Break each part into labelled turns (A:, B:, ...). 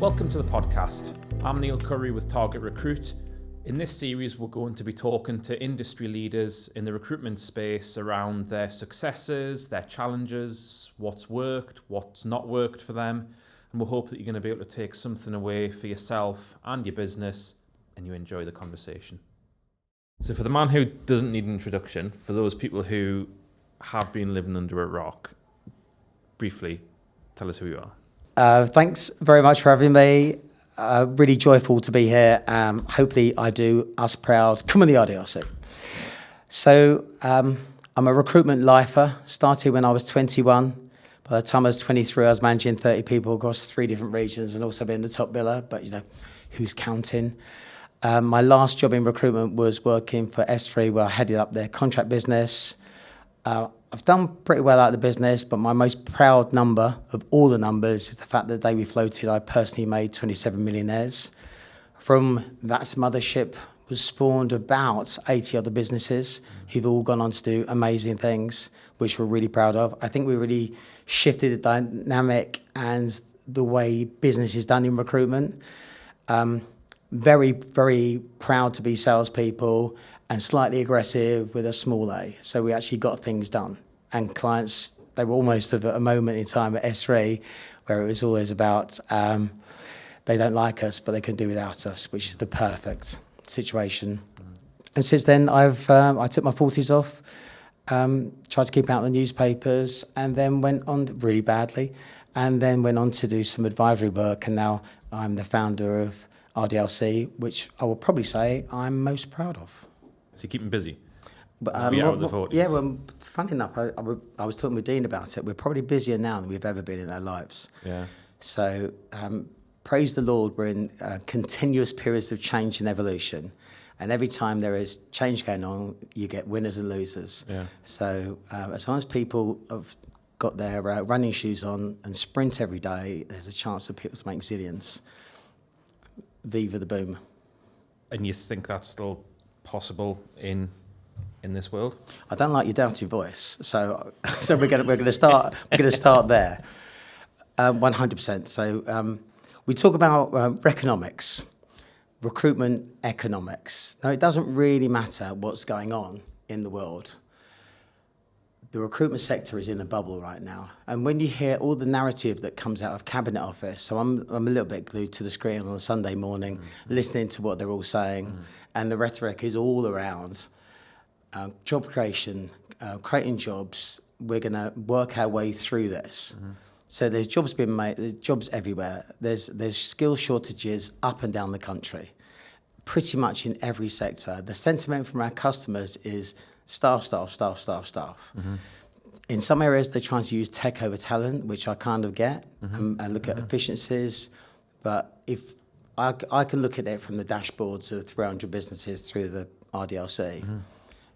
A: Welcome to the podcast. I'm Neil Curry with Target Recruit. In this series, we're going to be talking to industry leaders in the recruitment space around their successes, their challenges, what's worked, what's not worked for them. And we'll hope that you're going to be able to take something away for yourself and your business and you enjoy the conversation. So for the man who doesn't need an introduction, for those people who have been living under a rock, briefly, tell us who you are.
B: Thanks very much for having me. Really joyful to be here. Hopefully I do us proud. Come on the RDLC. So I'm a recruitment lifer. Started when I was 21. By the time I was 23, I was managing 30 people across 3 different regions and also being the top biller. But, you know, who's counting? My last job in recruitment was working for S3, where I headed up their contract business. I've done pretty well out of the business, but my most proud number of all the numbers is the fact that the day we floated, I personally made 27 millionaires. From that mothership was spawned about 80 other businesses who've all gone on to do amazing things, which we're really proud of. I think we really shifted the dynamic and the way business is done in recruitment. Very, very proud to be salespeople and slightly aggressive with a small a. So we actually got things done. And clients, they were almost at a moment in time at S3 where it was always about they don't like us, but they can do without us, which is the perfect situation. And since then, I took my 40s off, tried to keep out the newspapers, and then went on really badly, and then went on to do some advisory work. And now I'm the founder of RDLC, which I will probably say I'm most proud of.
A: So you're keeping busy?
B: But,
A: out of the 40s.
B: Yeah, well, funny enough, I was talking with Dean about it. We're probably busier now than we've ever been in our lives.
A: Yeah.
B: So praise the Lord, we're in continuous periods of change and evolution. And every time there is change going on, you get winners and losers.
A: Yeah.
B: So as long as people have got their running shoes on and sprint every day, there's a chance for people to make zillions. Viva the boom.
A: And you think that's still possible in this world?
B: I don't like your doubting voice, so we're going to start there, 100%. So we talk about economics, recruitment economics. Now, it doesn't really matter what's going on in the world. The recruitment sector is in a bubble right now. And when you hear all the narrative that comes out of Cabinet Office, so I'm a little bit glued to the screen on a Sunday morning, listening to what they're all saying, and the rhetoric is all around job creation, creating jobs. We're going to work our way through this. So there's jobs being made, there's jobs everywhere. There's skill shortages up and down the country, pretty much in every sector. The sentiment from our customers is staff. In some areas, they're trying to use tech over talent, which I kind of get, and look at efficiencies. But if I can look at it from the dashboards of 300 businesses through the RDLC,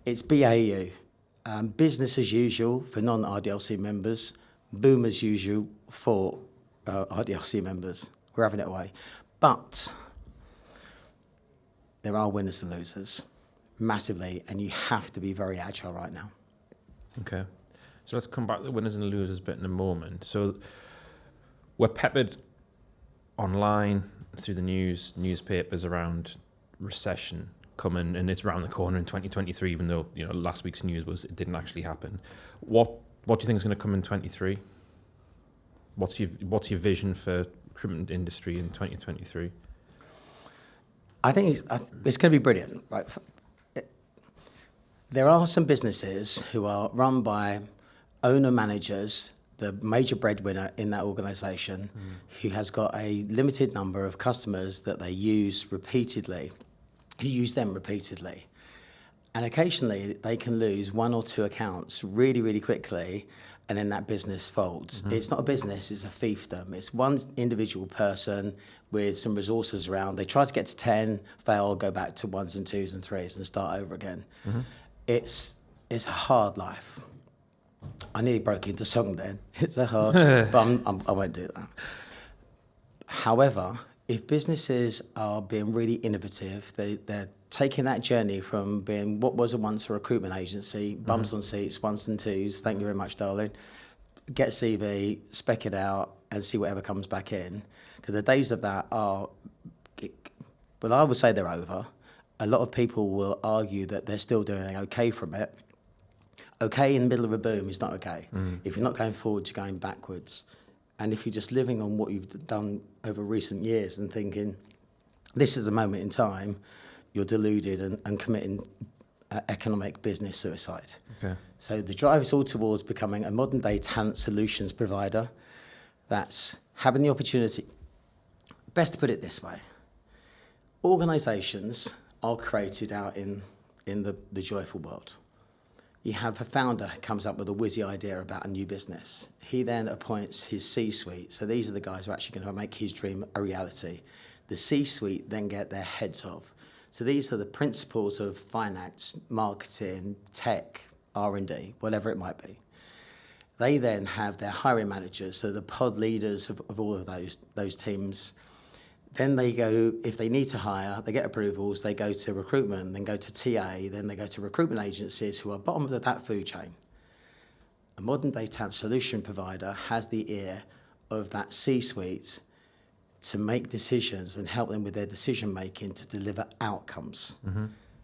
B: it's BAU, business as usual for non-RDLC members, boom as usual for RDLC members. We're having it away. But there are winners and losers. Massively, and you have to be very agile right now.
A: Okay, so let's come back to the winners and losers bit in a moment. So we're peppered online through the newspapers around recession coming, and it's around the corner in 2023. Even though last week's news was it didn't actually happen. What do you think is going to come in 23? What's your vision for recruitment industry in 2023?
B: I think it's going to be brilliant, right? There are some businesses who are run by owner-managers, the major breadwinner in that organisation, who has got a limited number of customers that they use repeatedly, who use them repeatedly. And occasionally they can lose 1 or 2 accounts really, really quickly, and then that business folds. It's not a business, it's a fiefdom. It's one individual person with some resources around. They try to get to 10, fail, go back to 1s and 2s and 3s and start over again. It's a hard life. I nearly broke into song then. It's a hard, but I won't do that. However, if businesses are being really innovative, they're taking that journey from being what was once a recruitment agency, bums on seats, 1s and 2s, thank you very much, darling, get a CV, spec it out, and see whatever comes back in. Because the days of that are, well, I would say they're over. A lot of people will argue that they're still doing okay from it. Okay in the middle of a boom is not okay. If you're not going forward, you're going backwards. And if you're just living on what you've done over recent years and thinking, this is a moment in time, you're deluded and committing economic business suicide.
A: Okay.
B: So the drive is all towards becoming a modern day talent solutions provider that's having the opportunity. Best to put it this way. Organisations are created out in the joyful world. You have a founder who comes up with a whizzy idea about a new business. He then appoints his C-suite. So these are the guys who are actually going to make his dream a reality. The C-suite then get their heads of. So these are the principals of finance, marketing, tech, R&D, whatever it might be. They then have their hiring managers, so the pod leaders of all of those teams. Then they go, if they need to hire, they get approvals, they go to recruitment, then go to TA, then they go to recruitment agencies who are bottom of that food chain. A modern day talent solution provider has the ear of that C-suite to make decisions and help them with their decision making to deliver outcomes.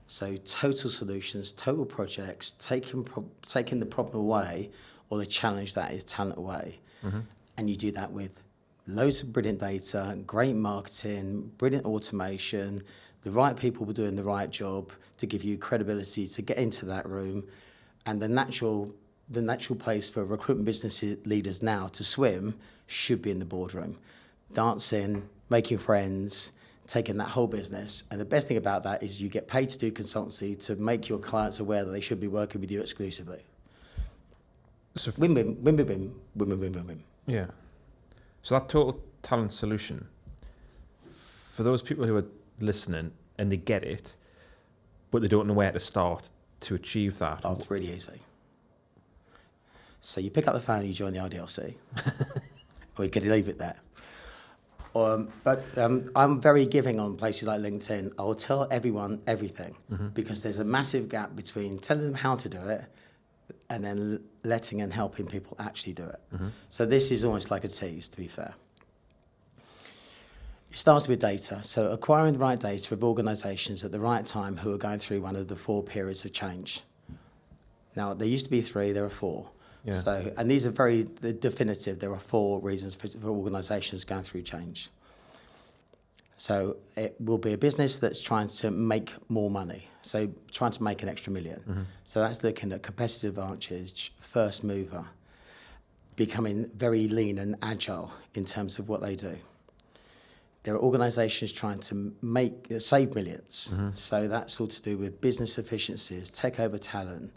B: So total solutions, total projects, taking the problem away or the challenge that is talent away. And you do that with loads of brilliant data, great marketing, brilliant automation, the right people doing the right job to give you credibility to get into that room, and the natural place for recruitment business leaders now to swim should be in the boardroom. Dancing, making friends, taking that whole business. And the best thing about that is you get paid to do consultancy to make your clients aware that they should be working with you exclusively.
A: So
B: Win, win, win, win, win, win, win, win, win, win.
A: Yeah. So that total talent solution, for those people who are listening and they get it, but they don't know where to start to achieve that.
B: Oh, it's really easy. So you pick up the phone and you join the RDLC. Or you could leave it there. But I'm very giving on places like LinkedIn. I will tell everyone everything because there's a massive gap between telling them how to do it and then letting and helping people actually do it. So this is almost like a tease, to be fair. It starts with data. So acquiring the right data of organisations at the right time who are going through one of the 4 periods of change. Now, there used to be 3, there are 4.
A: Yeah.
B: So, and these are very definitive. There are 4 reasons for organisations going through change. So it will be a business that's trying to make more money. So trying to make an extra million. So that's looking at competitive advantage, first mover, becoming very lean and agile in terms of what they do. There are organisations trying to save millions. So that's all to do with business efficiencies, take over talent,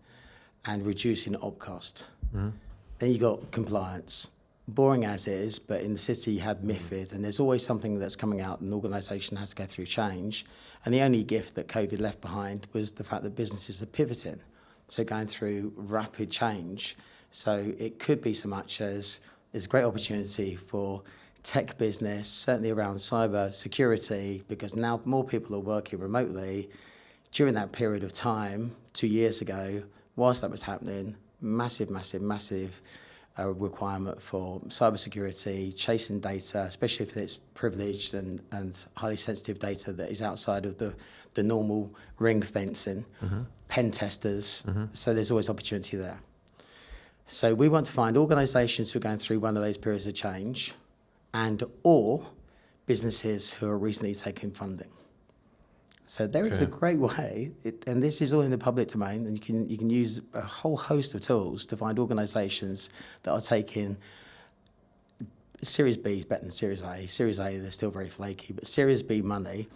B: and reducing op cost. Then you got compliance. Boring as it is, but in the city you had MiFID, and there's always something that's coming out, and an organisation has to go through change. And the only gift that COVID left behind was the fact that businesses are pivoting, so going through rapid change. So it could be so much as there's a great opportunity for tech business, certainly around cyber security, because now more people are working remotely. During that period of time, 2 years ago, whilst that was happening, massive requirement for cybersecurity, chasing data, especially if it's privileged and highly sensitive data that is outside of the normal ring fencing, pen testers. So there's always opportunity there. So we want to find organisations who are going through one of those periods of change or businesses who are recently taking funding. So there is a great way, and this is all in the public domain, and you can use a whole host of tools to find organisations that are taking Series B is better than Series A. Series A, they're still very flaky, but Series B money,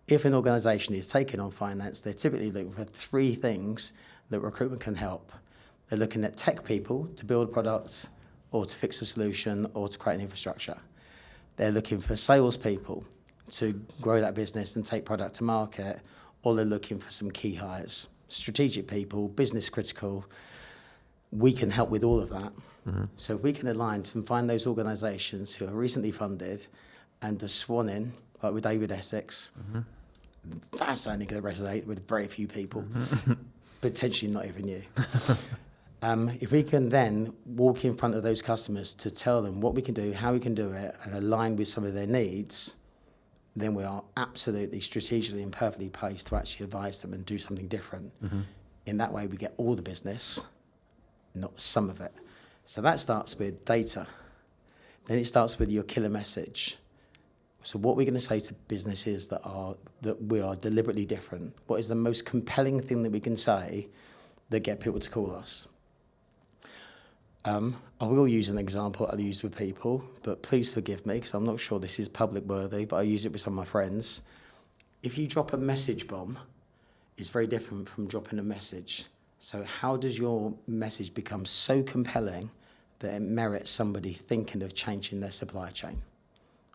B: if an organisation is taking on finance, they're typically looking for 3 things that recruitment can help. They're looking at tech people to build products or to fix a solution or to create an infrastructure. They're looking for salespeople to grow that business and take product to market, or they're looking for some key hires, strategic people, business critical. We can help with all of that. So if we can align and find those organisations who are recently funded and are swanning, like with David Essex, that's only going to resonate with very few people, potentially not even you. If we can then walk in front of those customers to tell them what we can do, how we can do it, and align with some of their needs, then we are absolutely strategically and perfectly placed to actually advise them and do something different. In that way, we get all the business, not some of it. So that starts with data. Then it starts with your killer message. So what we're going to say to businesses that we are deliberately different. What is the most compelling thing that we can say that get people to call us? I will use an example I use with people, but please forgive me because I'm not sure this is public worthy, but I use it with some of my friends. If you drop a message bomb, it's very different from dropping a message. So how does your message become so compelling that it merits somebody thinking of changing their supply chain?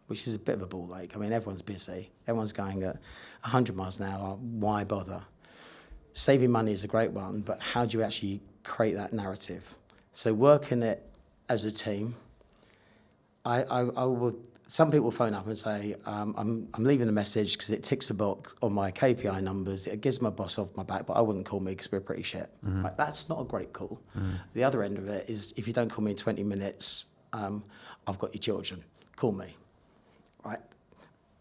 B: Which is a bit of a ball ache. I mean, everyone's busy. Everyone's going at 100 miles an hour. Why bother? Saving money is a great one, but how do you actually create that narrative? So working it as a team, I would. Some people phone up and say, I'm leaving a message because it ticks a box on my KPI numbers. It gives my boss off my back, but I wouldn't call me because we're pretty shit. Like, that's not a great call. The other end of it is, if you don't call me in 20 minutes, I've got your children. Call me. Right?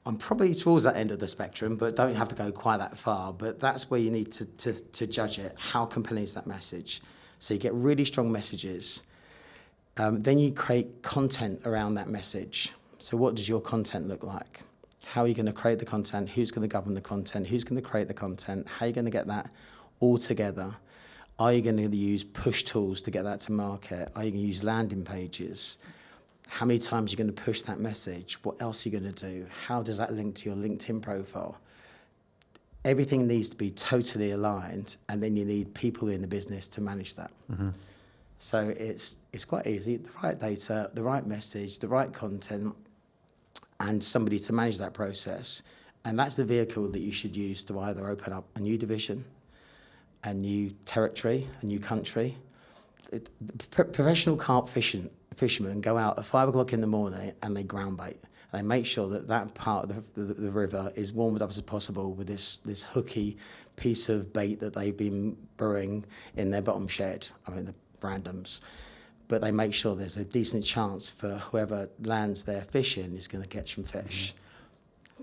B: I'm probably towards that end of the spectrum, but don't have to go quite that far. But that's where you need to judge it. How compelling is that message? So you get really strong messages. Then you create content around that message. So what does your content look like? How are you going to create the content? Who's going to govern the content? Who's going to create the content? How are you going to get that all together? Are you going to use push tools to get that to market? Are you going to use landing pages? How many times are you going to push that message? What else are you going to do? How does that link to your LinkedIn profile? Everything needs to be totally aligned, and then you need people in the business to manage that. So it's quite easy. The right data, the right message, the right content, and somebody to manage that process. And that's the vehicle that you should use to either open up a new division, a new territory, a new country. Professional carp fishermen go out at 5 o'clock in the morning and they ground bait. They make sure that part of the river is warmed up as possible with this hooky piece of bait that they've been brewing in their bottom shed. I mean, the randoms. But they make sure there's a decent chance for whoever lands there fishing is going to catch some fish.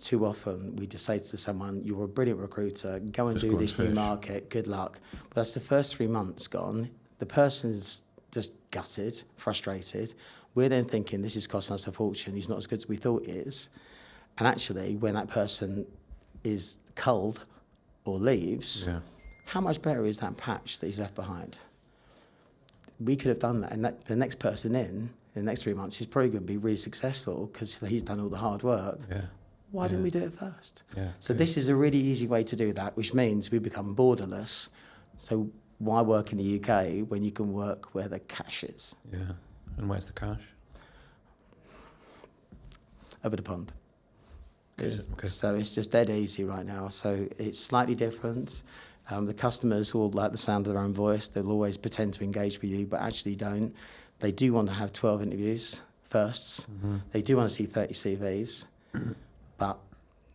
B: Too often we just say to someone, you're a brilliant recruiter, go and do this new market, good luck. But that's the first 3 months gone. The person's just gutted, frustrated. We're then thinking, this is costing us a fortune, he's not as good as we thought he is. And actually, when that person is culled or leaves, how much better is that patch that he's left behind? We could have done that, and the next person in the next 3 months, he's probably going to be really successful because he's done all the hard work. Why didn't we do it first? So this is a really easy way to do that, which means we become borderless. So why work in the UK when you can work where the cash is?
A: And where's the cash?
B: Over the pond. So it's just dead easy right now. So it's slightly different. The customers will like the sound of their own voice. They'll always pretend to engage with you, but actually don't. They do want to have 12 interviews firsts. They do want to see 30 CVs, but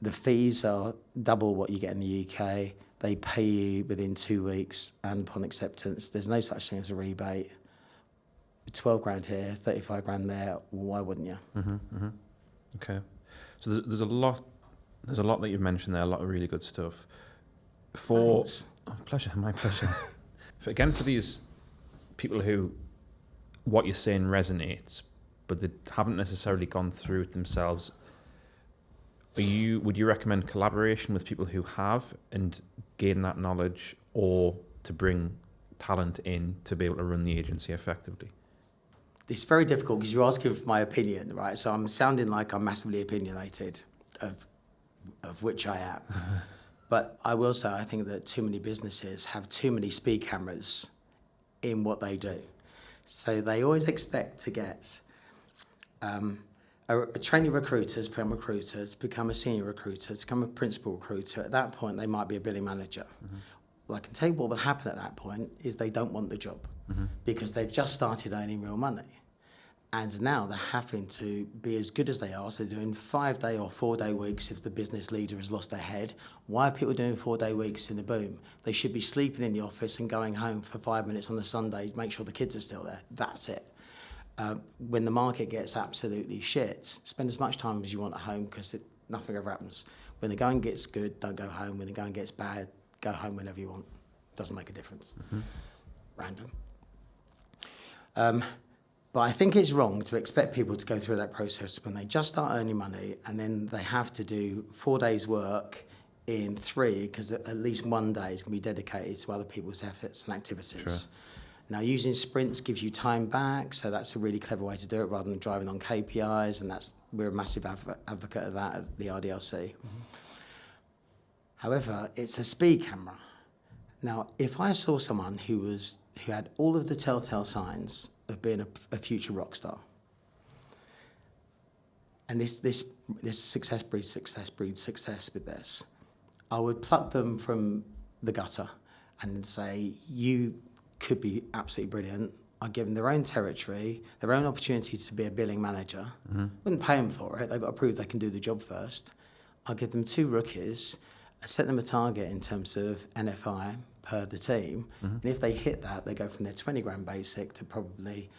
B: the fees are double what you get in the UK. They pay you within 2 weeks, and upon acceptance, there's no such thing as a rebate. 12 grand here, 35 grand there. Why wouldn't you?
A: Okay, so there's a lot that you've mentioned there. A lot of really good stuff. My pleasure. For these people who what you're saying resonates, but they haven't necessarily gone through it themselves, would you recommend collaboration with people who have and gain that knowledge, or to bring talent in to be able to run the agency effectively?
B: It's very difficult because you're asking for my opinion, right? So I'm sounding like I'm massively opinionated, of which I am. But I will say, I think that too many businesses have too many speed cameras in what they do. So they always expect to get a trainee recruiter to become a recruiter, to become a senior recruiter, to become a principal recruiter. At that point, they might be a billing manager. Well, I can tell you what will happen at that point is they don't want the job because they've just started earning real money. And now they're having to be as good as they are. So they're doing 5-day or 4-day weeks if the business leader has lost their head. Why are people doing 4-day weeks in the boom? They should be sleeping in the office and going home for 5 minutes on the Sundays, make sure the kids are still there. That's it. When the market gets absolutely shit, spend as much time as you want at home because nothing ever happens. When the going gets good, don't go home. When the going gets bad, go home whenever you want. Doesn't make a difference. Random. But I think it's wrong to expect people to go through that process when they just start earning money and then they have to do 4 days work in 3 because at least 1 day is going to be dedicated to other people's efforts and activities.
A: Sure.
B: Now, using sprints gives you time back, so that's a really clever way to do it rather than driving on KPIs, and we're a massive advocate of that at the RDLC. However, it's a speed camera. Now, if I saw someone who had all of the telltale signs of being a future rock star, and this success breeds success with this, I would pluck them from the gutter and say, you could be absolutely brilliant. I'd give them their own territory, their own opportunity to be a billing manager. Wouldn't pay them for it. They've got to prove they can do the job first. I'd give them 2 rookies, I set them a target in terms of NFI per the team. And if they hit that, they go from their 20 grand basic to probably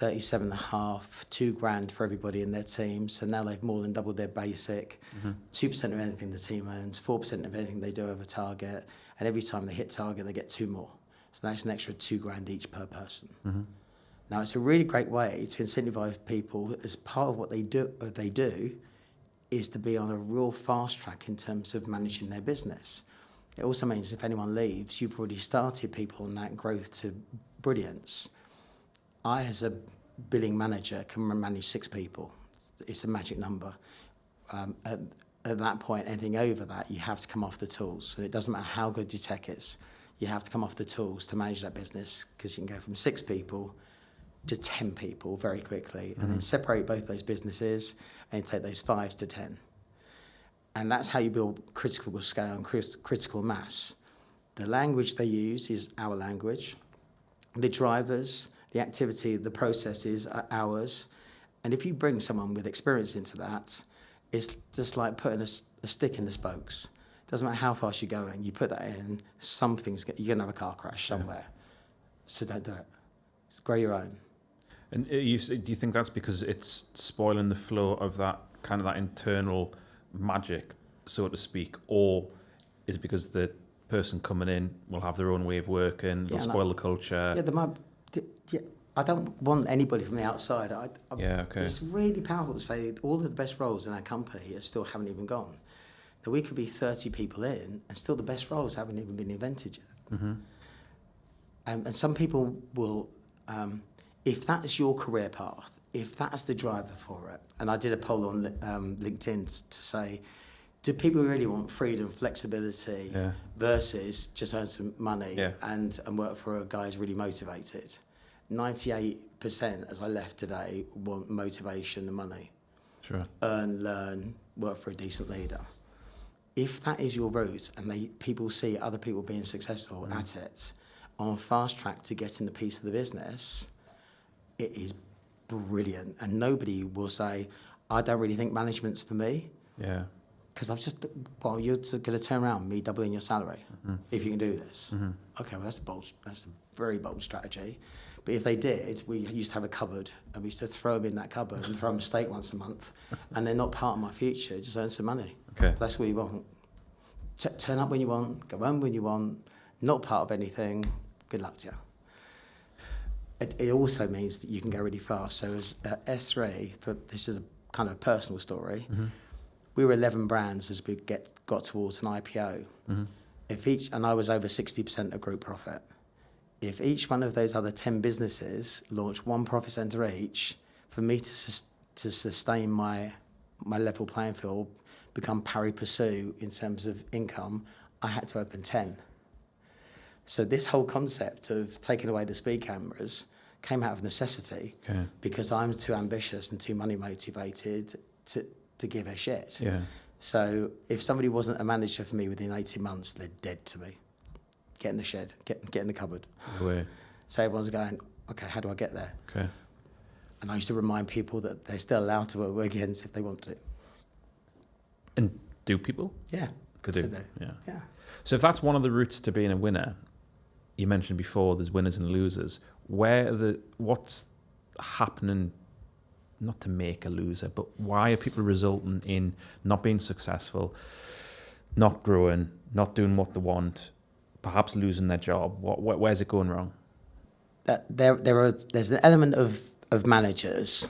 B: 37.5, 2 grand for everybody in their team. So now they've more than doubled their basic. 2% of anything the team earns, 4% of anything they do over target. And every time they hit target, they get 2 more. So that's an extra 2 grand each per person. Now, it's a really great way to incentivize people as part of what they do is to be on a real fast track in terms of managing their business. It also means if anyone leaves, you've already started people on that growth to brilliance. I, as a billing manager, can manage 6 people. It's a magic number. At that point, anything over that, you have to come off the tools. And it doesn't matter how good your tech is. You have to come off the tools to manage that business because you can go from 6 people to 10 people very quickly and then separate both those businesses and take those 5s to 10. And that's how you build critical scale and critical mass. The language they use is our language. The drivers, the activity, the processes are ours. And if you bring someone with experience into that, it's just like putting a stick in the spokes. Doesn't matter how fast you're going, you put that in, you're going to have a car crash somewhere. So don't do it. Just grow your own.
A: And do you think that's because it's spoiling the flow of that kind of that internal magic, so to speak, or is it because the person coming in will have their own way of working, they'll spoil the culture?
B: I don't want anybody from the outside.
A: Okay.
B: It's really powerful to say all of the best roles in our company still haven't even gone. That we could be 30 people in and still the best roles haven't even been invented yet. And some people will, if that's your career path, if that's the driver for it, and I did a poll on LinkedIn to say, do people really want freedom, flexibility versus just earn some money and work for a guy who's really motivated? 98%, as I left today, want motivation and money.
A: Sure.
B: Earn, learn, work for a decent leader. If that is your route and people see other people being successful at it, on a fast track to getting the piece of the business, it is brilliant. And nobody will say, I don't really think management's for me.
A: Yeah.
B: Because you're going to turn around me doubling your salary if you can do this. Okay, well, that's a very bold strategy. But if they did, we used to have a cupboard and we used to throw them in that cupboard and throw them a steak once a month. And they're not part of my future, just earn some money.
A: Okay.
B: That's what you want. Turn up when you want, go home when you want, not part of anything. Good luck to you. It also means that you can go really fast. So as S3, this is a kind of a personal story, we were 11 brands as we got towards an IPO. And I was over 60% of group profit. If each one of those other 10 businesses launched 1 profit center each, for me to sustain my level playing field, become pari passu in terms of income, I had to open 10. So this whole concept of taking away the speed cameras came out of necessity because I'm too ambitious and too money motivated to give a shit.
A: Yeah.
B: So if somebody wasn't a manager for me within 18 months, they're dead to me. Get in the shed, get in the cupboard.
A: Way.
B: So everyone's going, okay, how do I get there?
A: Okay.
B: And I used to remind people that they're still allowed to work weekends if they want to.
A: And do people?
B: Yeah.
A: They do.
B: So they-
A: Yeah. So if that's one of the routes to being a winner, you mentioned before there's winners and losers. What's happening, not to make a loser, but why are people resulting in not being successful, not growing, not doing what they want, perhaps losing their job? Where's it going wrong?
B: There's an element of managers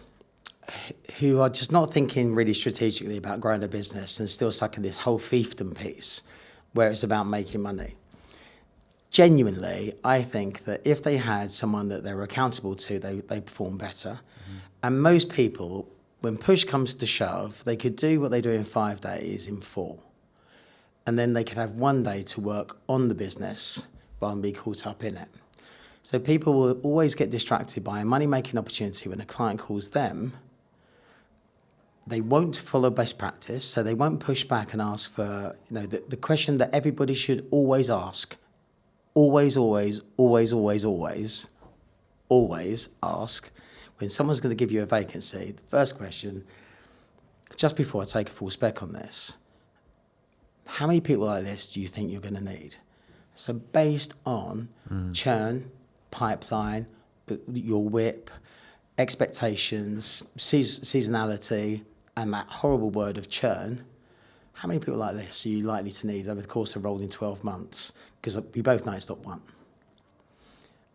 B: who are just not thinking really strategically about growing a business and still stuck in this whole fiefdom piece where it's about making money. Genuinely, I think that if they had someone that they were accountable to, they perform better. Mm-hmm. And most people, when push comes to shove, they could do what they do in 5 days in 4. And then they could have 1 day to work on the business rather than be caught up in it. So people will always get distracted by a money-making opportunity when a client calls them. They won't follow best practice, so they won't push back and ask for, the question that everybody should always ask. Always ask, when someone's going to give you a vacancy, the first question, just before I take a full spec on this, how many people like this do you think you're going to need? So based on churn, pipeline, your whip, expectations, seasonality, and that horrible word of churn, how many people like this are you likely to need over the course of rolling 12 months? Because we both know it's not one.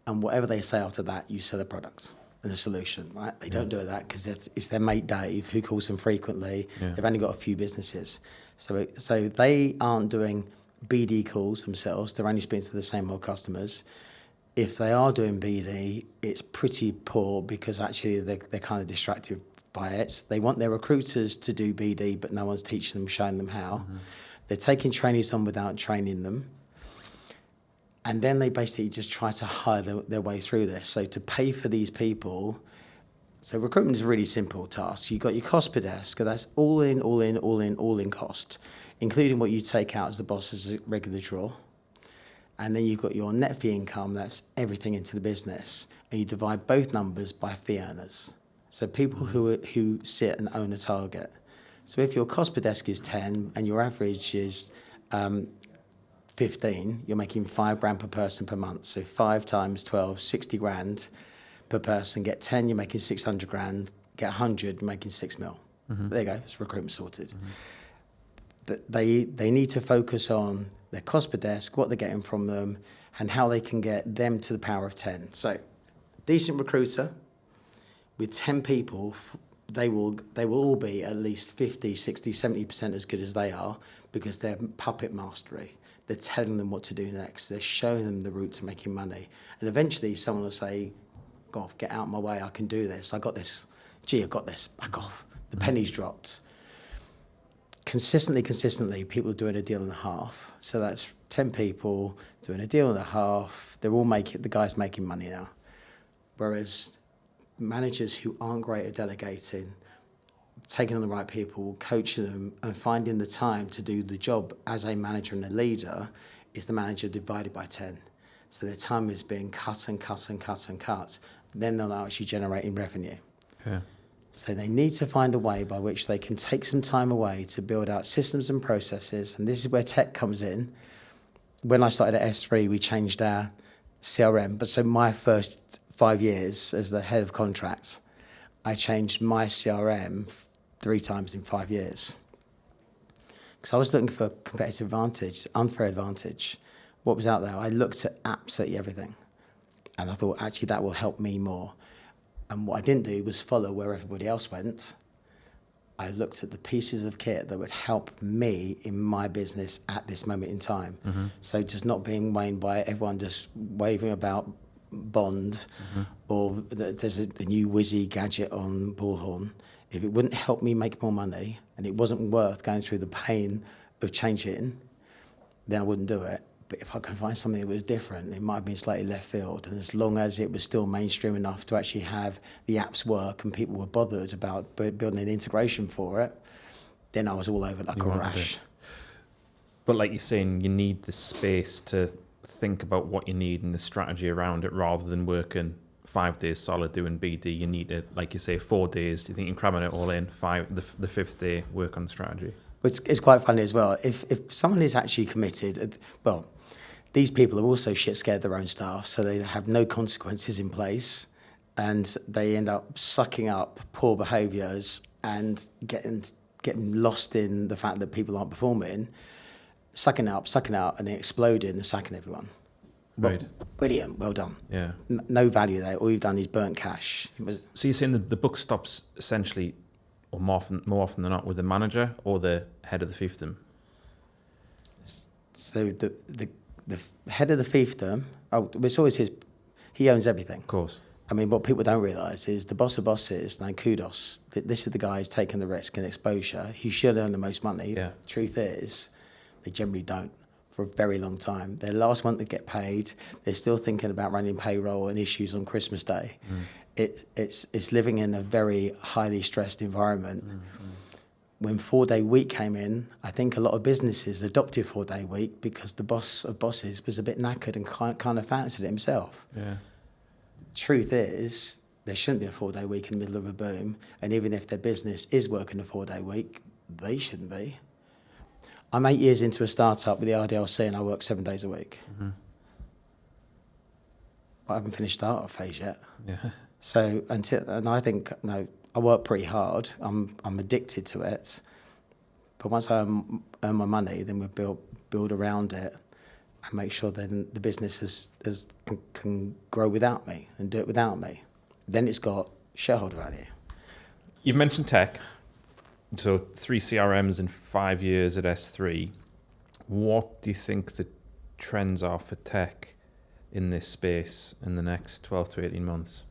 B: And whatever they say after that, you sell a product and a solution, right? They don't do that because it's their mate Dave who calls them frequently. Yeah. They've only got a few businesses. So they aren't doing BD calls themselves. They're only speaking to the same old customers. If they are doing BD, it's pretty poor because actually they're kind of distracted by it. They want their recruiters to do BD, but no one's teaching them, showing them how. Mm-hmm. They're taking trainees on without training them. And then they basically just try to hire their way through this. So to pay for these people, so recruitment is a really simple task. You've got your cost per desk, that's all in cost, including what you take out as the boss's regular draw. And then you've got your net fee income, that's everything into the business. And you divide both numbers by fee earners. So people who sit and own a target. So if your cost per desk is 10 and your average is 15, you're making $5,000 per person per month. So 5 times 12, 60 grand per person. Get 10, you're making 600 grand. Get 100, you're making 6 mil. Mm-hmm. There you go, it's recruitment sorted. Mm-hmm. But they need to focus on their cost per desk, what they're getting from them, and how they can get them to the power of 10. So decent recruiter with 10 people, they will all be at least 50, 60, 70% as good as they are because they're puppet mastery. They're telling them what to do next. They're showing them the route to making money. And eventually someone will say, "God, get out of my way, I can do this. I got this. Gee, I got this. Back off." The penny's dropped. Consistently, people are doing a deal and a half. So that's 10 people doing a deal and a half. The guy's making money now. Whereas managers who aren't great at delegating, taking on the right people, coaching them, and finding the time to do the job as a manager and a leader is the manager divided by 10. So their time is being cut. Then they're not actually generating revenue. Yeah. So they need to find a way by which they can take some time away to build out systems and processes. And this is where tech comes in. When I started at S3, we changed our CRM. But so my first 5 years as the head of contracts, I changed my CRM 3 times in 5 years. Because I was looking for competitive advantage, unfair advantage. What was out there? I looked at absolutely everything. And I thought, actually, that will help me more. And what I didn't do was follow where everybody else went. I looked at the pieces of kit that would help me in my business at this moment in time. Mm-hmm. So just not being waned by everyone just waving about Bond or there's a new whizzy gadget on Bullhorn. If it wouldn't help me make more money and it wasn't worth going through the pain of changing, then I wouldn't do it. But if I could find something that was different, it might have been slightly left field. And as long as it was still mainstream enough to actually have the apps work and people were bothered about building an integration for it, then I was all over like a rash.
A: But like you're saying, you need the space to think about what you need and the strategy around it rather than working 5 days solid doing BD, you need it, like you say, 4 days. Do you think you can cram it all in? The fifth day, work on strategy?
B: It's quite funny as well. If someone is actually committed, well, these people are also shit scared of their own staff, so they have no consequences in place, and they end up sucking up poor behaviours and getting lost in the fact that people aren't performing, sucking out, and then exploding and sacking everyone.
A: Right.
B: Brilliant, well done.
A: Yeah.
B: No value there. All you've done is burnt cash.
A: So you're saying the buck stops essentially, or more often than not, with the manager or the head of the fiefdom?
B: So the head of the fiefdom, it's always his. He owns everything.
A: Of course.
B: I mean, what people don't realise is the boss of bosses, now kudos, this is the guy who's taking the risk and exposure. He should earn the most money.
A: Yeah. Truth
B: is, they generally don't for a very long time. They're the last one to get paid. They're still thinking about running payroll and issues on Christmas Day. It's living in a very highly stressed environment. When 4-day week came in, I think a lot of businesses adopted 4-day week because the boss of bosses was a bit knackered and kind of fancied it himself.
A: Yeah.
B: Truth is, there shouldn't be a 4-day week in the middle of a boom, and even if their business is working a 4-day week, they shouldn't be. I'm 8 years into a startup with the RDLC and I work 7 days a week. I haven't finished startup phase yet.
A: Yeah.
B: So I think, no, I work pretty hard. I'm addicted to it. But once I earn my money, then we build around it and make sure then the business can grow without me and do it without me. Then it's got shareholder value.
A: You've mentioned tech. So 3 CRMs in 5 years at S3. What do you think the trends are for tech in this space in the next 12 to 18 months?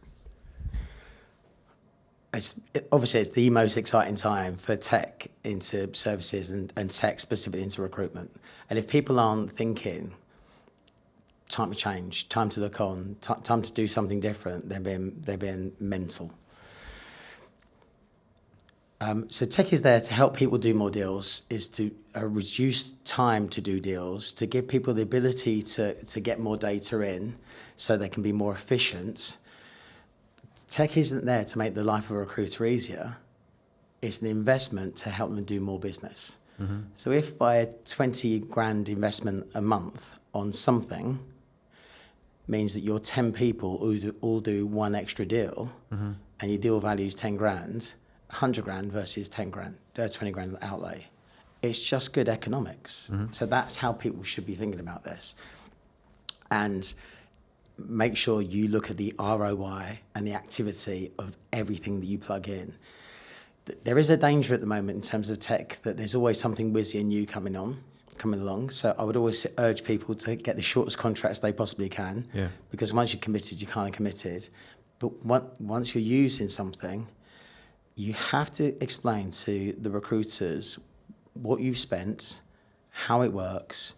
B: Obviously, it's the most exciting time for tech into services and tech specifically into recruitment. And if people aren't thinking, time to change, time to look on, time to do something different, they're being mental. So tech is there to help people do more deals, is to reduce time to do deals, to give people the ability to get more data in so they can be more efficient. Tech isn't there to make the life of a recruiter easier. It's an investment to help them do more business. So if by a 20 grand investment a month on something means that your 10 people all do one extra deal and your deal value is 10 grand, 100 grand versus 10 grand, 20 grand outlay. It's just good economics. So that's how people should be thinking about this. And make sure you look at the ROI and the activity of everything that you plug in. There is a danger at the moment in terms of tech that there's always something whizzy and new coming along. So I would always urge people to get the shortest contracts they possibly can. Yeah. Because once you're committed, you're kind of committed. But once you're using something, you have to explain to the recruiters what you've spent, how it works,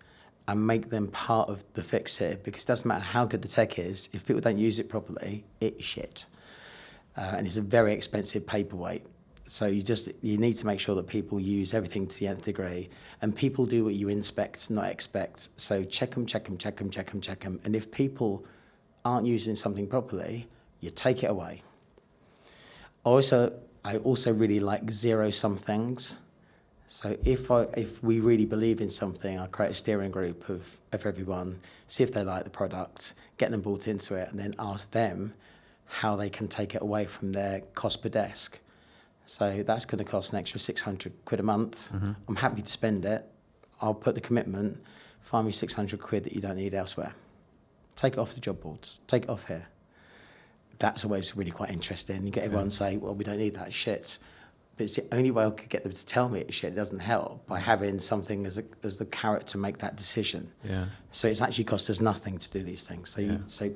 B: and make them part of the fix here, because it doesn't matter how good the tech is, if people don't use it properly, it's shit. And it's a very expensive paperweight. So you need to make sure that people use everything to the nth degree, and people do what you inspect, not expect. So check them. And if people aren't using something properly, you take it away. I also really like zero-sum things. So if we really believe in something, I create a steering group of everyone, see if they like the product, get them bought into it, and then ask them how they can take it away from their cost per desk. So that's going to cost an extra 600 quid a month. I'm happy to spend it. I'll put the commitment, find me 600 quid that you don't need elsewhere. Take it off the job boards, take it off here. That's always really quite interesting. You get everyone say, well, we don't need that shit. But it's the only way I could get them to tell me it's shit. It doesn't help by having something as the carrot to make that decision. Yeah. So it's actually cost us nothing to do these things. So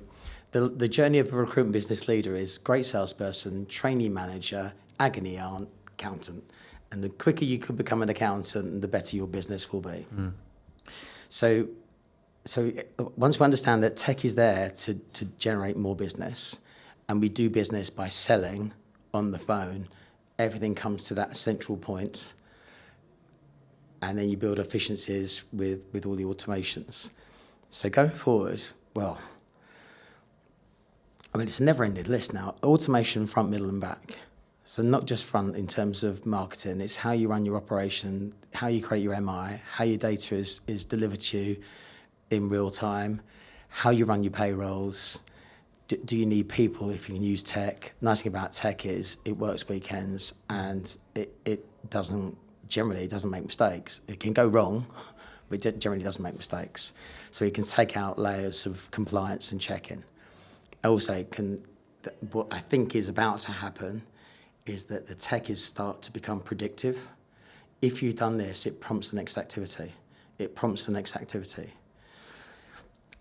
B: the journey of a recruitment business leader is great salesperson, trainee manager, agony aunt, accountant. And the quicker you could become an accountant, the better your business will be. So once we understand that tech is there to generate more business, and we do business by selling on the phone, everything comes to that central point, and then you build efficiencies with all the automations. So going forward, well, I mean, it's a never-ending list now. Automation, front, middle, and back. So not just front in terms of marketing, it's how you run your operation, how you create your MI, how your data is delivered to you in real time, how you run your payrolls. Do you need people if you can use tech? Nice thing about tech is it works weekends and it doesn't make mistakes. It can go wrong, but it generally doesn't make mistakes. So you can take out layers of compliance and checking. Also, what I think is about to happen is that the tech is start to become predictive. If you've done this, it prompts the next activity.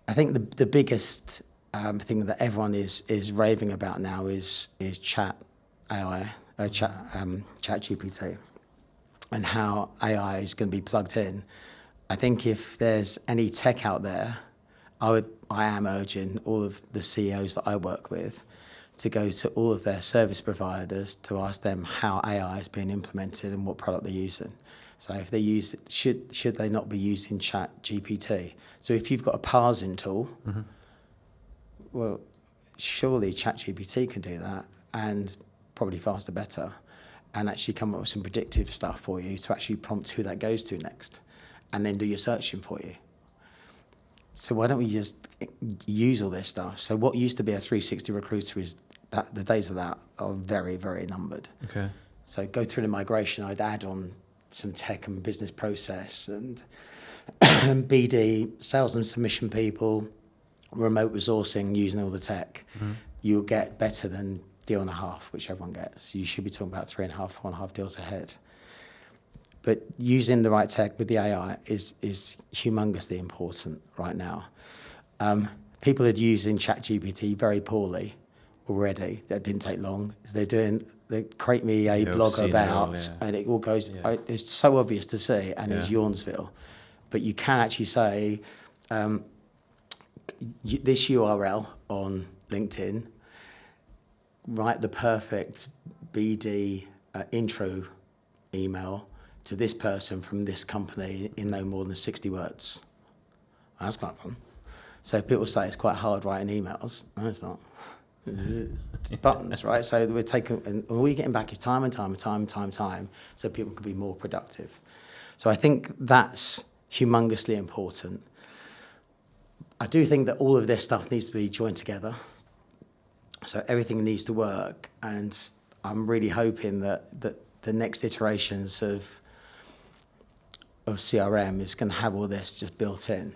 B: I think the biggest thing that everyone is raving about now is chat AI, chat GPT, and how AI is going to be plugged in. I think if there's any tech out there, I am urging all of the CEOs that I work with to go to all of their service providers to ask them how AI is being implemented and what product they're using. So if they use it, should they not be using Chat GPT? So if you've got a parsing tool, well, surely Chat GPT can do that, and probably faster, better, and actually come up with some predictive stuff for you to actually prompt who that goes to next, and then do your searching for you. So why don't we just use all this stuff? So what used to be a 360 recruiter is that the days of that are very, very numbered.
A: Okay.
B: So go through the migration, I'd add on some tech and business process and BD, sales and submission people, remote resourcing using all the tech. You'll get better than deal and a half, which everyone gets. You should be talking about 3.5, 4.5 deals ahead. But using the right tech with the AI is humongously important right now. People are using ChatGPT very poorly already. That didn't take long. They create me a blog about, and it all goes. It's so obvious to see, and it's Yawnsville. But you can actually say this URL on LinkedIn. Write the perfect BD intro email to this person from this company in no more than 60 words. That's quite fun. So people say it's quite hard writing emails. No, it's not. It's buttons, right? So we're taking, and all you're getting back is time, so people can be more productive. So I think that's humongously important. I do think that all of this stuff needs to be joined together. So everything needs to work, and I'm really hoping that the next iterations of CRM is going to have all this just built in.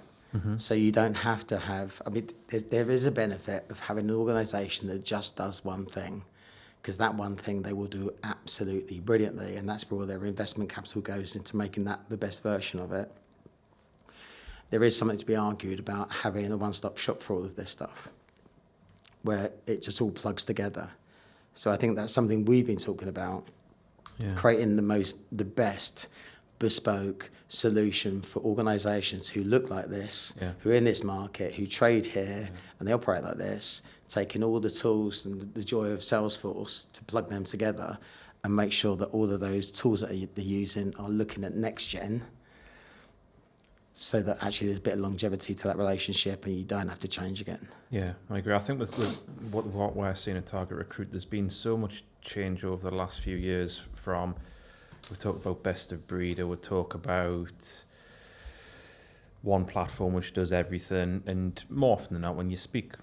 B: So you don't have to have, I mean, there is a benefit of having an organisation that just does one thing, because that one thing they will do absolutely brilliantly, and that's where all their investment capital goes into making that the best version of it. There is something to be argued about having a one-stop shop for all of this stuff, where it just all plugs together. So I think that's something we've been talking about, creating the best bespoke solution for organisations who look like this, who are in this market, who trade here, and they operate like this, taking all the tools and the joy of Salesforce to plug them together and make sure that all of those tools that they're using are looking at next gen, so that actually there's a bit of longevity to that relationship and you don't have to change again.
A: Yeah, I agree. I think with what we're seeing at Target Recruit, there's been so much change over the last few years. From, we talk about best of breed, or we talk about one platform which does everything, and more often than not, when you speak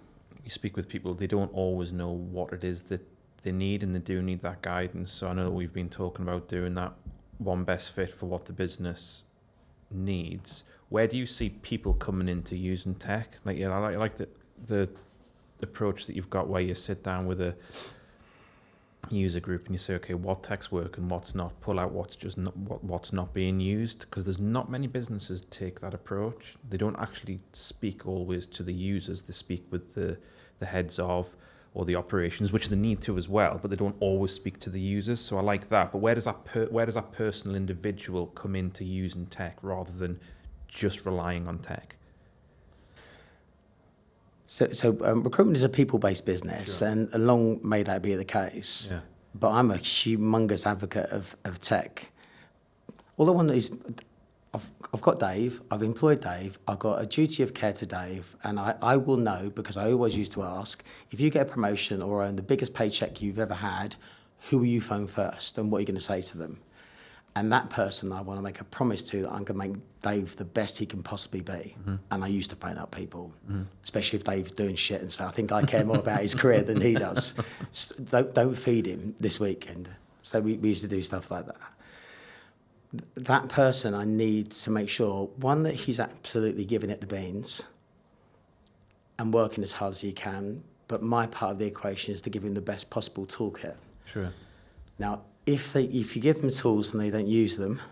A: with people, they don't always know what it is that they need, and they do need that guidance. So I know that we've been talking about doing that one best fit for what the business needs. Where do you see people coming into using tech? Like, I like the approach that you've got, where you sit down with a user group and you say, okay, what tech's working, what's not, pull out what's not being used, because there's not many businesses take that approach. They don't actually speak always to the users. They speak with the heads of, or the operations, which they need to as well, but they don't always speak to the users. So I like that. But where does that personal individual come into using tech rather than just relying on tech?
B: So recruitment is a people-based business, and long may that be the case. Yeah. But I'm a humongous advocate of tech. All I want is, I've got Dave, I've employed Dave, I've got a duty of care to Dave, and I will know, because I always used to ask, if you get a promotion or earn the biggest paycheck you've ever had, who will you phone first and what are you going to say to them? And that person, I want to make a promise to that I'm going to make Dave the best he can possibly be. And I used to phone up people, especially if Dave's doing shit and say, I think I care more about his career than he does. Don't feed him this weekend. So we used to do stuff like that. That person, I need to make sure, one, that he's absolutely giving it the beans and working as hard as he can. But my part of the equation is to give him the best possible toolkit.
A: Sure.
B: Now, if you give them tools and they don't use them,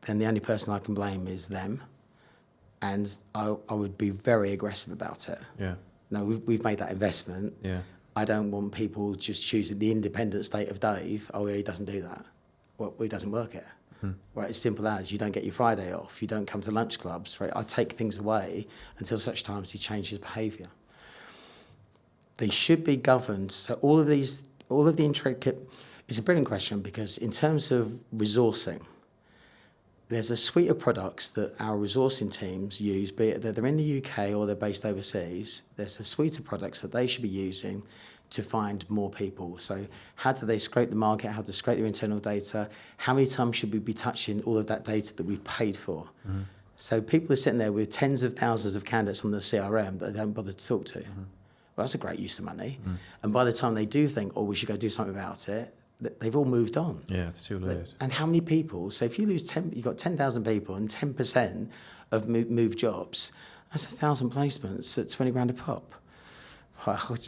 B: then the only person I can blame is them. And I would be very aggressive about it.
A: Yeah.
B: Now, we've made that investment.
A: Yeah.
B: I don't want people just choosing the independent state of Dave. Oh, yeah, he doesn't do that. Well, he doesn't work it. Right, as simple as you don't get your Friday off, you don't come to lunch clubs, right? I take things away until such times he changes behaviour. They should be governed. So all of the intricate, it's a brilliant question, because in terms of resourcing, there's a suite of products that our resourcing teams use, be it that they're in the UK or they're based overseas. There's a suite of products that they should be using to find more people. So how do they scrape the market? How to scrape their internal data? How many times should we be touching all of that data that we've paid for? So people are sitting there with tens of thousands of candidates on the CRM that they don't bother to talk to. Well, that's a great use of money. And by the time they do think, oh, we should go do something about it, they've all moved on.
A: Yeah, it's too late.
B: And how many people? So if you lose you've got 10,000 people and 10% of moved jobs, that's 1,000 placements at 20 grand a pop.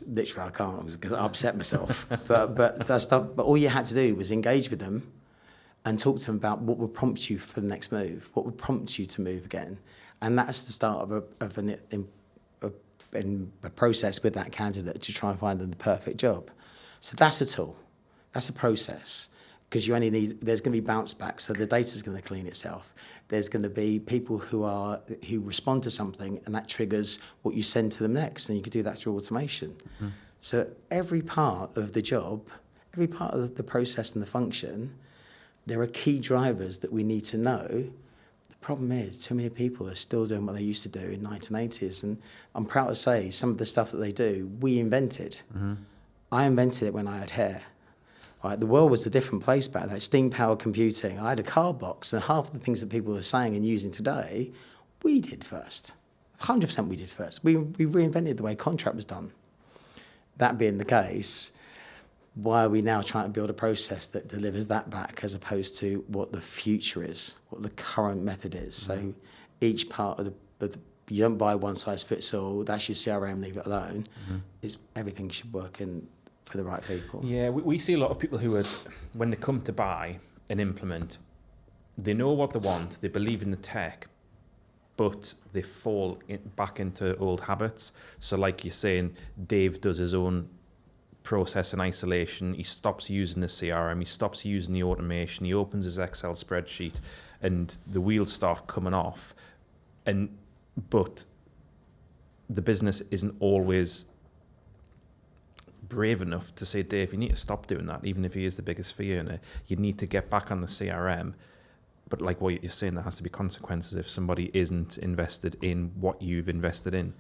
B: Literally, I can't because I upset myself. but all you had to do was engage with them and talk to them about what would prompt you for the next move, what would prompt you to move again. And that's the start of a process with that candidate to try and find them the perfect job. So that's a tool. That's a process, because you only need, there's going to be bounce back, so the data's going to clean itself. There's going to be people who respond to something, and that triggers what you send to them next, and you can do that through automation. So every part of the job, every part of the process and the function, there are key drivers that we need to know. The problem is too many people are still doing what they used to do in 1980s, and I'm proud to say some of the stuff that they do, we invented. I invented it when I had hair. Right, the world was a different place back then. Steam-powered computing. I had a card box, and half the things that people are saying and using today, we did first. 100% we did first. We reinvented the way contract was done. That being the case, why are we now trying to build a process that delivers that back as opposed to what the future is, what the current method is? So each part of you don't buy one size fits all. That's your CRM, leave it alone. Everything should work for the right people.
A: Yeah, we see a lot of people who are, when they come to buy and implement, they know what they want, they believe in the tech, but they fall back into old habits. So like you're saying, Dave does his own process and isolation. He stops using the CRM, he stops using the automation, he opens his Excel spreadsheet, and the wheels start coming off. But the business isn't always brave enough to say, Dave, you need to stop doing that, even if he is the biggest fee earner. You need to get back on the CRM. But like what you're saying, there has to be consequences if somebody isn't invested in what you've invested in.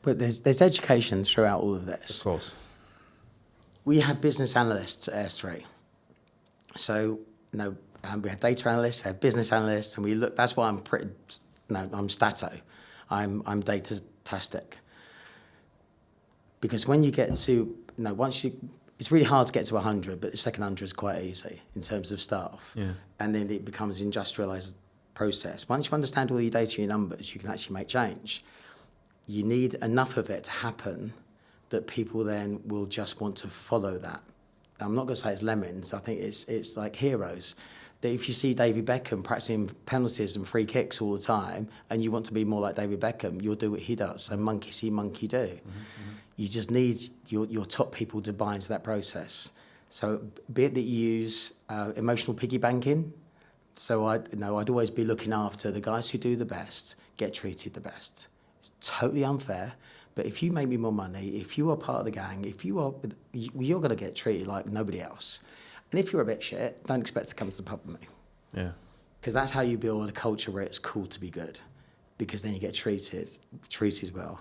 B: But there's education throughout all of this.
A: Of course. We
B: have business analysts at S3. So, we have data analysts, we have business analysts, and we look, that's why I'm stato. I'm data-tastic. Because when you get to, it's really hard to get to 100, but the second 100 is quite easy in terms of staff.
A: Yeah.
B: And then it becomes an industrialized process. Once you understand all your data and your numbers, you can actually make change. You need enough of it to happen that people then will just want to follow that. I'm not going to say it's lemons. I think it's like heroes. That if you see David Beckham practicing penalties and free kicks all the time, and you want to be more like David Beckham, you'll do what he does. So monkey see, monkey do. You just need your top people to buy into that process. So be it that you use emotional piggy banking. So I'd always be looking after the guys who do the best, get treated the best. It's totally unfair. But if you make me more money, if you are part of the gang, you're going to get treated like nobody else. And if you're a bit shit, don't expect to come to the pub with me.
A: Yeah.
B: because that's how you build a culture where it's cool to be good, because then you get treated well.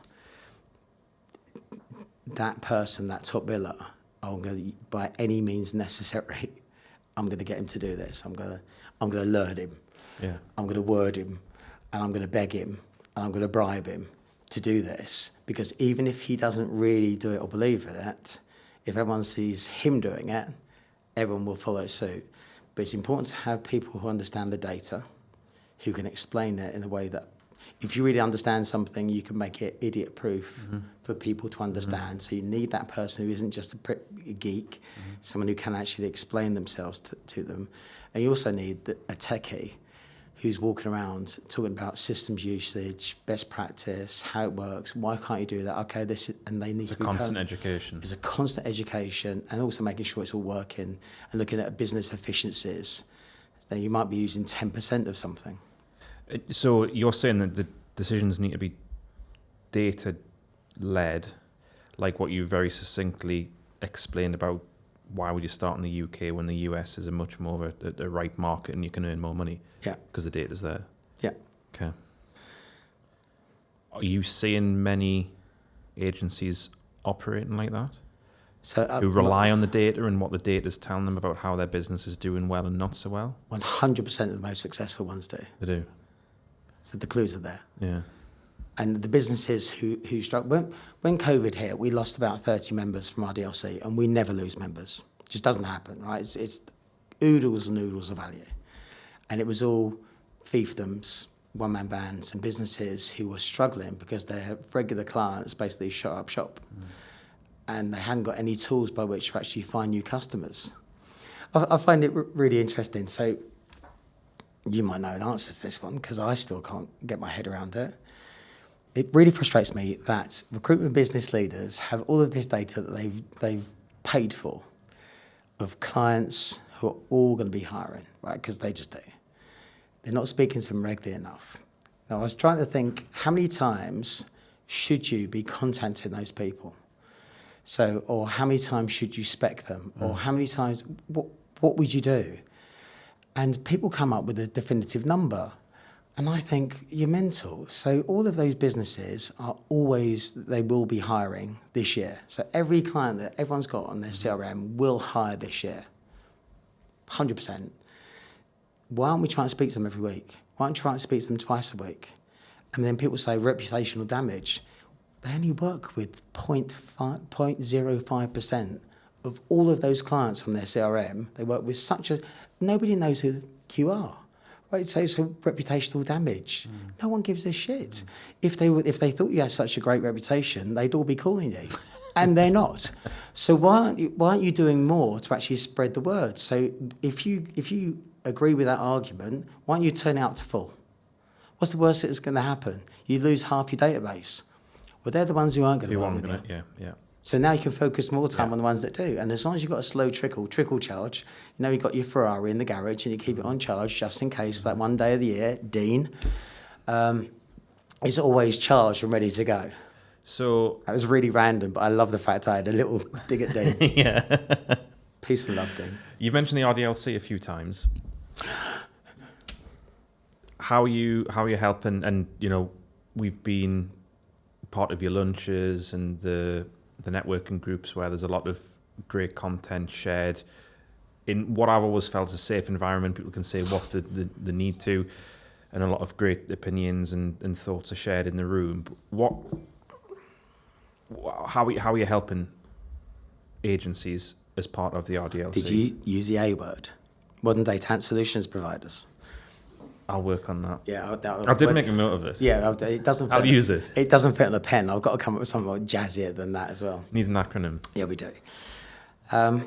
B: That person, that top biller, I'm going to, by any means necessary, I'm going to get him to do this. I'm going to learn him.
A: Yeah.
B: I'm going to word him, and I'm going to beg him, and I'm going to bribe him to do this, because even if he doesn't really do it or believe in it, if everyone sees him doing it, everyone will follow suit. But it's important to have people who understand the data, who can explain it in a way that, if you really understand something, you can make it idiot-proof for people to understand. So you need that person who isn't just a geek, someone who can actually explain themselves to them. And you also need a techie who's walking around talking about systems usage, best practice, how it works, why can't you do that? Okay, this is, and they need to be
A: constant education.
B: It's a constant education, and also making sure it's all working and looking at business efficiencies. So you might be using 10% of something.
A: So you're saying that the decisions need to be data-led, like what you very succinctly explained about why would you start in the UK when the US is a much more of a ripe market and you can earn more money?
B: Yeah.
A: Because the data's there.
B: Yeah.
A: Okay. Are you seeing many agencies operating like that?
B: So
A: who rely on the data and what the data is telling them about how their business is doing well and not so well?
B: 100% of the most successful ones do.
A: They do.
B: So the clues are there.
A: Yeah.
B: And the businesses who struggle, when COVID hit, we lost about 30 members from RDLC, and we never lose members. It just doesn't happen, right? It's oodles and oodles of value. And it was all fiefdoms, one-man bands, and businesses who were struggling because their regular clients basically shut up shop. And they hadn't got any tools by which to actually find new customers. I find it really interesting. So you might know an answer to this one, because I still can't get my head around it. It really frustrates me that recruitment business leaders have all of this data that they've paid for of clients who are all going to be hiring, right? Because they just do. They're not speaking to them regularly enough. Now, I was trying to think, how many times should you be contacting those people? So, or how many times should you spec them? Or how many times, what would you do? And people come up with a definitive number. And I think, you're mental. So all of those businesses are always, they will be hiring this year. So every client that everyone's got on their CRM will hire this year. 100%. Why aren't we trying to speak to them every week? Why aren't we trying to speak to them twice a week? And then people say reputational damage. They only work with 0.05% of all of those clients on their CRM. They work with nobody knows who you are. Right, so reputational damage. No one gives a shit. If they thought you had such a great reputation, they'd all be calling you, and they're not. So why aren't you doing more to actually spread the word? So if you agree with that argument, why don't you turn it out to full? What's the worst that's going to happen? You lose half your database. Well, they're the ones who aren't going to work with you.
A: Yeah.
B: So now you can focus more time on the ones that do. And as long as you've got a slow trickle charge, you've got your Ferrari in the garage and you keep it on charge just in case for that one day of the year, Dean, it's always charged and ready to go.
A: So
B: that was really random, but I love the fact I had a little dig at Dean.
A: Yeah.
B: Peace and love, Dean.
A: You mentioned the RDLC a few times. How are you helping? And, we've been part of your lunches and the networking groups where there's a lot of great content shared in what I've always felt is a safe environment. People can say what they need to, and a lot of great opinions and thoughts are shared in the room. But how are you helping agencies as part of the RDLC?
B: Did you use the A word? Modern day talent solutions providers.
A: I'll work on that.
B: Yeah,
A: I did make a note of it.
B: Yeah, it doesn't.
A: I'll use it.
B: It doesn't fit on a pen. I've got to come up with something more jazzier than that as well.
A: Need an acronym.
B: Yeah, we do. And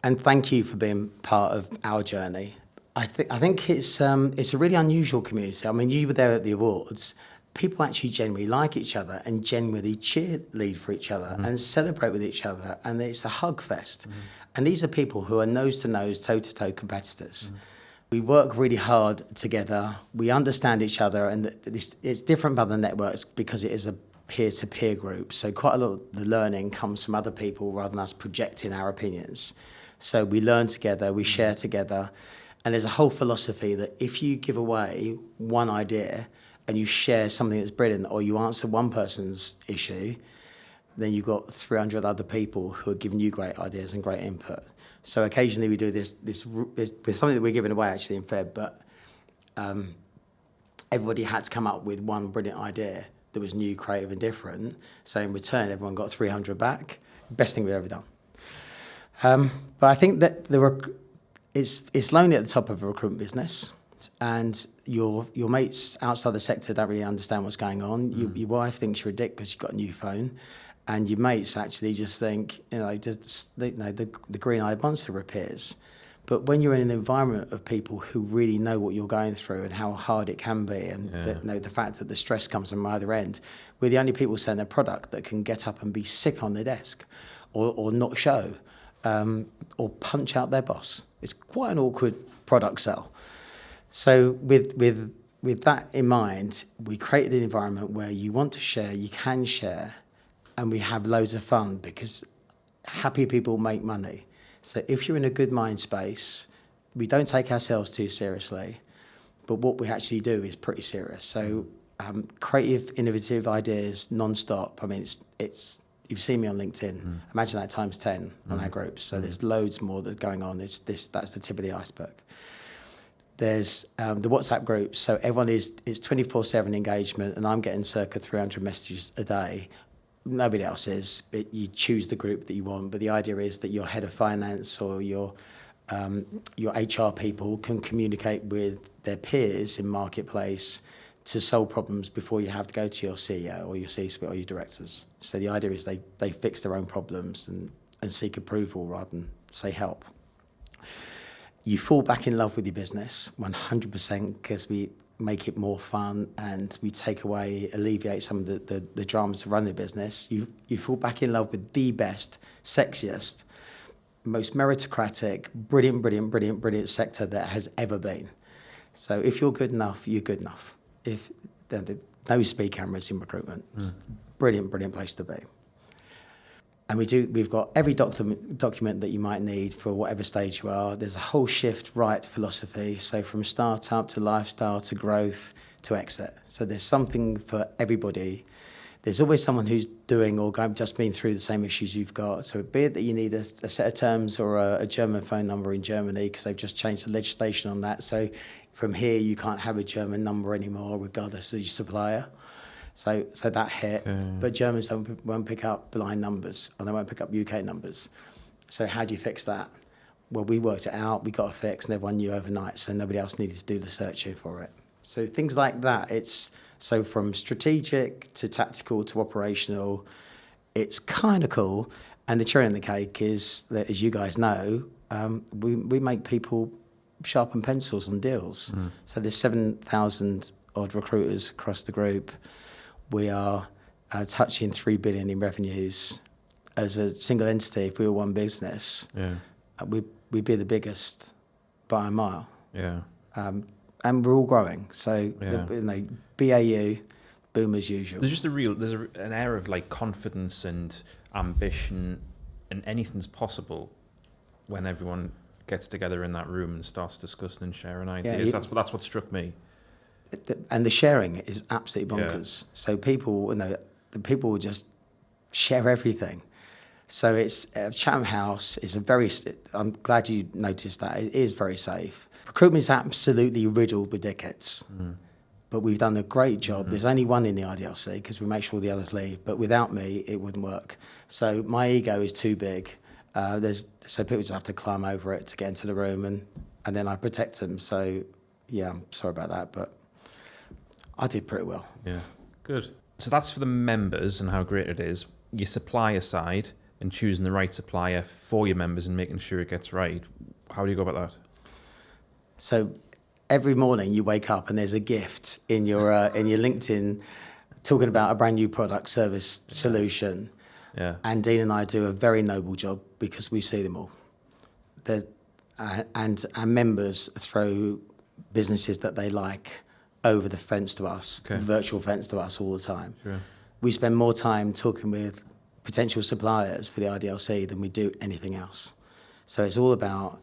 B: thank you for being part of our journey. I think it's a really unusual community. I mean, you were there at the awards. People actually genuinely like each other and genuinely cheerlead for each other and celebrate with each other, and it's a hug fest. And these are people who are nose to nose, toe to toe competitors. We work really hard together. We understand each other, and it's different by the networks because it is a peer-to-peer group. So quite a lot of the learning comes from other people rather than us projecting our opinions. So we learn together, we share together, And there's a whole philosophy that if you give away one idea and you share something that's brilliant, or you answer one person's issue, then you've got 300 other people who are giving you great ideas and great input. So occasionally we do this with something that we're giving away actually in Feb, but everybody had to come up with one brilliant idea that was new, creative and different. So in return, everyone got 300 back. Best thing we've ever done. But I think that it's lonely at the top of a recruitment business, and your mates outside the sector don't really understand what's going on. Your wife thinks you're a dick because you've got a new phone, and your mates actually just think, the green-eyed monster appears. But when you're in an environment of people who really know what you're going through and how hard it can be, and the fact that the stress comes from either end, we're the only people selling a product that can get up and be sick on their desk, or not show, or punch out their boss. It's quite an awkward product sell. So with that in mind, we created an environment where you want to share, you can share, and we have loads of fun because happy people make money. So if you're in a good mind space, we don't take ourselves too seriously, but what we actually do is pretty serious. So creative, innovative ideas non-stop. I mean, it's you've seen me on LinkedIn. Imagine that times 10 on our groups. So there's loads more that's going on. That's the tip of the iceberg. There's the WhatsApp groups. So everyone is 24/7 engagement, and I'm getting circa 300 messages a day. Nobody else is. You choose the group that you want, but the idea is that your head of finance or your HR people can communicate with their peers in marketplace to solve problems before you have to go to your CEO or your C-suite or your directors. So the idea is they fix their own problems and seek approval rather than say help. You fall back in love with your business 100% because we make it more fun and we alleviate some of the dramas of running a business. You fall back in love with the best, sexiest, most meritocratic, brilliant sector that has ever been. So if you're good enough, you're good enough. If no speed cameras in recruitment, brilliant place to be. And we've got every document that you might need for whatever stage you are. There's a whole shift right philosophy. So from startup to lifestyle to growth to exit. So there's something for everybody. There's always someone who's doing or just been through the same issues you've got. So be it that you need a set of terms or a German phone number in Germany because they've just changed the legislation on that. So from here, you can't have a German number anymore regardless of your supplier. So that hit, but Germans won't pick up blind numbers, and they won't pick up UK numbers. So how do you fix that? Well, we worked it out, we got it fixed, and everyone knew overnight, so nobody else needed to do the searching for it. So things like that, so from strategic to tactical to operational, it's kind of cool. And the cherry on the cake is that, as you guys know, we make people sharpen pencils on deals. So there's 7,000 odd recruiters across the group. We are touching 3 billion in revenues. As a single entity, if we were one business, we'd be the biggest by a mile. Yeah. And we're all growing. So, BAU, boom as usual.
A: There's just an air of like confidence and ambition, and anything's possible when everyone gets together in that room and starts discussing and sharing ideas. That's what struck me.
B: And the sharing is absolutely bonkers. So people, the people will just share everything. So it's Chatham House is I'm glad you noticed that. It is very safe. Recruitment is absolutely riddled with dickheads. But we've done a great job. There's only one in the RDLC because we make sure the others leave. But without me, it wouldn't work. So my ego is too big. So people just have to climb over it to get into the room, and then I protect them. So yeah, I'm sorry about that, but I did pretty well.
A: Yeah, good. So that's for the members and how great it is. Your supplier side and choosing the right supplier for your members and making sure it gets right. How do you go about that?
B: So every morning you wake up and there's a gift in your LinkedIn talking about a brand new product, service, solution. Yeah. And Dean and I do a very noble job because we see them all. And our members throw businesses that they like over the fence to us, virtual fence to us all the time. Sure. We spend more time talking with potential suppliers for the RDLC than we do anything else. So it's all about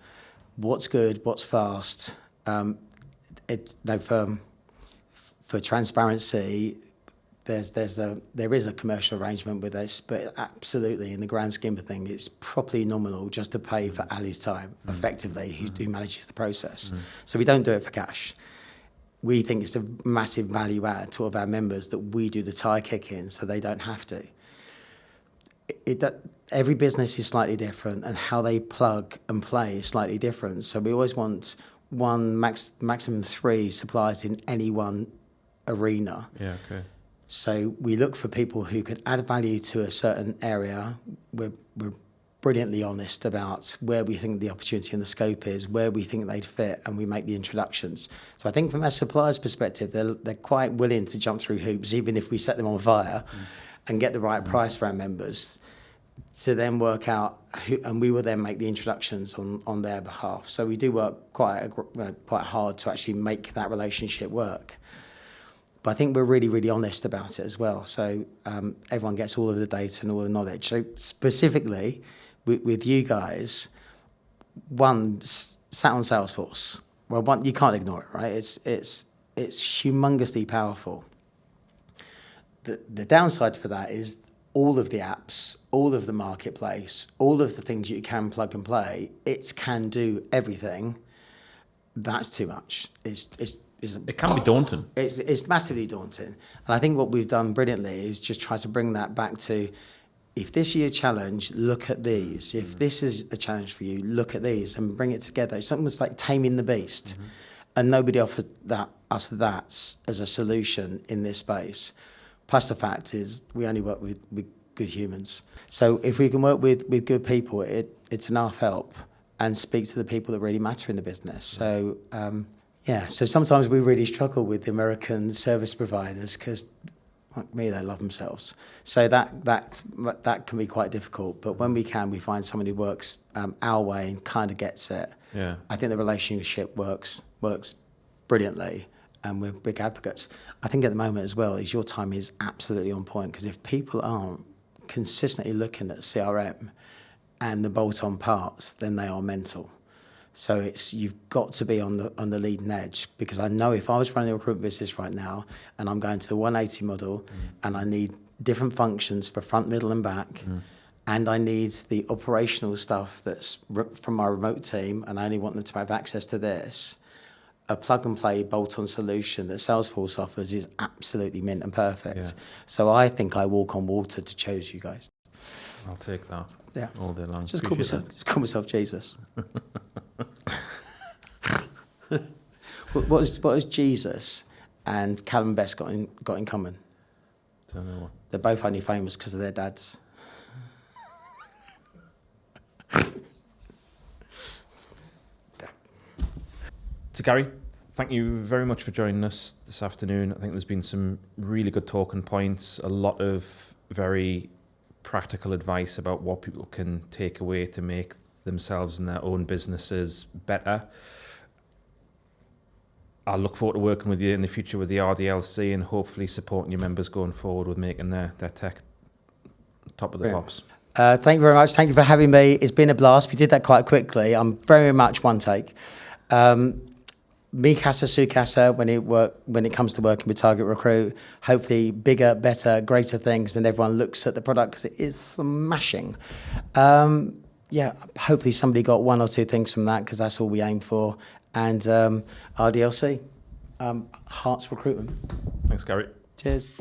B: what's good, what's fast. For transparency, there is a commercial arrangement with this, but absolutely, in the grand scheme of things, it's properly nominal just to pay for Ali's time, effectively, who manages the process. So we don't do it for cash. We think it's a massive value add to all of our members that we do the tire kicking so they don't have to. Every business is slightly different, and how they plug and play is slightly different. So we always want maximum 3 suppliers in any one arena.
A: Yeah, okay.
B: So we look for people who could add value to a certain area. We're brilliantly honest about where we think the opportunity and the scope is, where we think they'd fit, and we make the introductions. So I think from a supplier's perspective, they're quite willing to jump through hoops, even if we set them on fire, and get the right price for our members, to then work out who, and we will then make the introductions on their behalf. So we do work quite hard to actually make that relationship work. But I think we're really, really honest about it as well. So everyone gets all of the data and all the knowledge. So specifically with you guys, one, sat on Salesforce. Well, one, you can't ignore it, right? It's humongously powerful. The downside for that is all of the apps, all of the marketplace, all of the things you can plug and play, it can do everything. That's too much.
A: It can be daunting.
B: It's massively daunting. And I think what we've done brilliantly is just try to bring that back to, if this is your challenge, look at these. If this is a challenge for you, look at these, and bring it together. It's something that's like taming the beast. And nobody offered us that as a solution in this space. Plus the fact is we only work with good humans. So if we can work with good people, it's enough help, and speak to the people that really matter in the business. So so sometimes we really struggle with the American service providers because, like me, they love themselves. So that can be quite difficult. But when we find someone who works our way and kind of gets it.
A: Yeah.
B: I think the relationship works brilliantly, and we're big advocates. I think at the moment as well is your time is absolutely on point, because if people aren't consistently looking at CRM and the bolt-on parts, then they are mental. So you've got to be on the leading edge, because I know if I was running a recruitment business right now and I'm going to the 180 model and I need different functions for front, middle and back, and I need the operational stuff that's from my remote team, and I only want them to have access to this, a plug and play bolt-on solution that Salesforce offers is absolutely mint and perfect.
A: Yeah.
B: So I think I walk on water to choose you guys.
A: I'll take that.
B: Yeah.
A: All day long.
B: Just call myself Jesus. What has Jesus and Callum Best got in common?
A: Don't know what.
B: They're both only famous because of their dads.
A: So Gary, thank you very much for joining us this afternoon. I think there's been some really good talking points, a lot of very practical advice about what people can take away to make themselves and their own businesses better. I look forward to working with you in the future with the RDLC, and hopefully supporting your members going forward with making their tech top of the pops.
B: Thank you very much. Thank you for having me. It's been a blast. We did that quite quickly. I'm very much one take. Me casa su casa when it comes to working with Target Recruit. Hopefully bigger, better, greater things, and everyone looks at the product because it is smashing. Hopefully somebody got one or two things from that, because that's all we aim for. And RDLC, Hearts Recruitment.
A: Thanks, Gary.
B: Cheers.